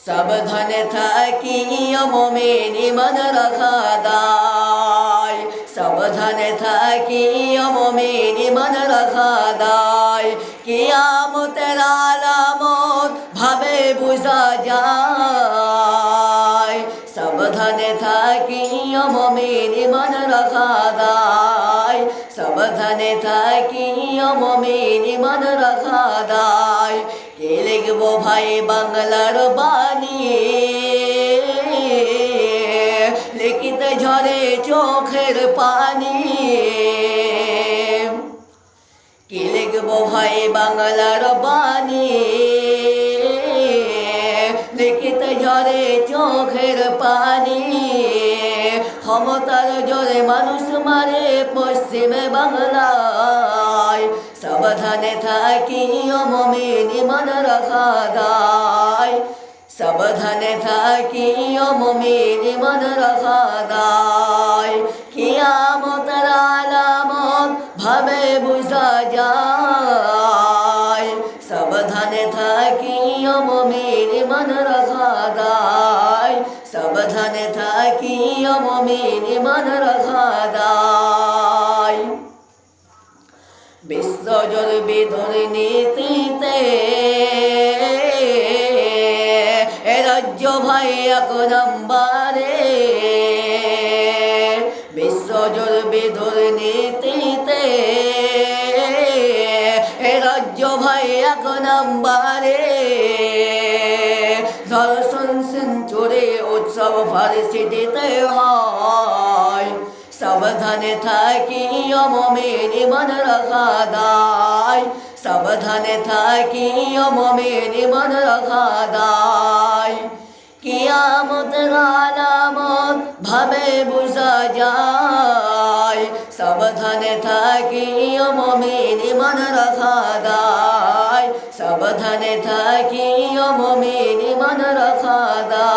সাবধানে থাকি মুমিন ঈমান রাখা দায় সাবধানে থাকি মুমিন ঈমান রাখা দায় কিয়ামতের আলামত ভাবে বুঝা যায় সাবধানে থাকি মুমিন ঈমান রাখা দায় সাবধানে থাকি মুমিন ঈমান রাখা দায় কে লিখবো ভাই বাংলার বাণী লিখিতে ঝরে চোখের পানি কে লিখবো ভাই বাংলার বাণী লিখিতে ঝরে চোখের পানি ক্ষমতার জোরে মানুষ মারে পশ্চিমে বাংলায় সাবধানে থাকি মুমিন ঈমান রাখা দায় সাবধানে থাকি মুমিন ঈমান রাখা দায় কিয়ামতের আলামত ভাবে বুঝা যায় সাবধানে থাকি মুমিন ঈমান রাখা দায় সাবধানে থাকি মুমিন ঈমান রাখা দায় বিশ্বজোর দুর্নীতিতে এ রাজ্য ভাই এক নম্বরে বিশ্বজোর দুর্নীতিতে এ রাজ্য ভাই এক নম্বরে ধর্ষণ সেঞ্চুরি উৎসব ভার্সিটিতে হয় সাবধানে থাকি মুমিন ঈমান রাখা দায় সাবধানে থাকি মুমিন ঈমান রাখা দায় কিয়ামতের আলামত ভাবে বুঝা যায় সাবধানে থাকি মুমিন ঈমান রাখা দায় সাবধানে থাকি মুমিন ঈমান রাখা দায়।